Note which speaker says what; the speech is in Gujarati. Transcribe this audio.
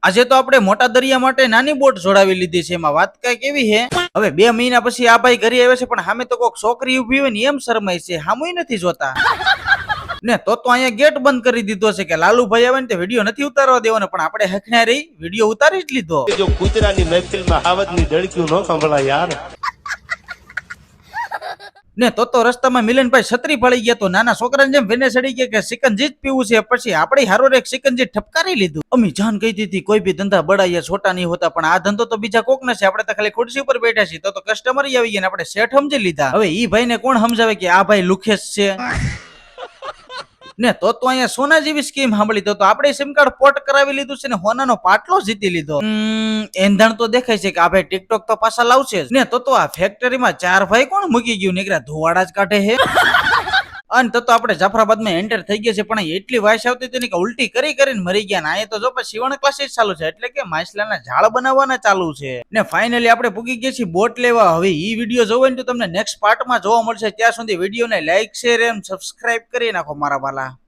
Speaker 1: આજે તો આપણે મોટા દરિયા માટે નાની બોટ જોડાવી લીધી છે. એમાં વાત કઈક એવી છે, હવે 2 મહિના પછી આ ભાઈ ઘરે આવે છે, પણ સામે તો કોઈક છોકરી ઉભી હોય ને એમ શરમાય છે, સામુય નથી જોતા. ને તો અહીંયા ગેટ બંધ કરી દીધો છે કે લાલુભાઈ આવે ને તે વિડીયો નથી ઉતારવા દેવાનો, પણ આપણે હખણા રહી વિડીયો ઉતારી જ લીધો.
Speaker 2: જો કૂતરાની મહેફિલમાં આવતની દડક્યું ન સંભળાય યાર.
Speaker 1: ને તો રસ્તામાં મિલનભાઈ છત્રી ફળી ગયા, તો નાના છોકરાને જેમ વેને ચડી ગયા કે સિકંજી જ પીવું છે. પછી આપણે હારો એક સિકંજી ઠપકારી લીધું. અમી જાન કહી દીધી કોઈ બી ધંધા બડાયા છોટા નહીં હોતા, પણ આ ધંધો તો બીજા કોક ને છે, આપણે તો ખાલી ખુરશી ઉપર બેઠા છીએ. તો કસ્ટમર આવી ગયા ને આપણે શેઠ સમજી લીધા. હવે ઈ ભાઈ ને કોણ સમજાવે કે આ ભાઈ લુખેશ છે. ને તો અહીંયા સોના જેવી સ્કીમ સાંભળી, તો આપણે સિમ કાર્ડ પોર્ટ કરાવી લીધું છે ને હોનાનો પાટલો જીતી લીધો. એંધણ તો દેખાય છે કે આ ભાઈ ટિકટોક તો પાછા લાવશે જ. ને તો આ ફેક્ટરીમાં 4 ભાઈ કોણ મૂકી ગયું, નીકળ્યા ધુવાડા જ કાઢે છે. અને તો આપણે જાફરાબાદમાં એન્ટર થઈ ગયા છે, પણ એટલી વાયસ આવતી હતી કે ઉલટી કરીને મરી ગયા. ને અહીંયા તો જો સીવણ ક્લાસીસ ચાલુ છે, એટલે કે માછલાના ઝાડ બનાવવાના ચાલુ છે. ને ફાઇનલી આપણે પૂગી ગયા છીએ બોટ લેવા. હવે ઈ વિડીયો જોવો ને તો તમને નેક્સ્ટ પાર્ટમાં જોવા મળશે. ત્યાં સુધી વિડીયોને લાઈક શેર એન્ડ સબસ્ક્રાઇબ કરી નાખો મારા વાલા.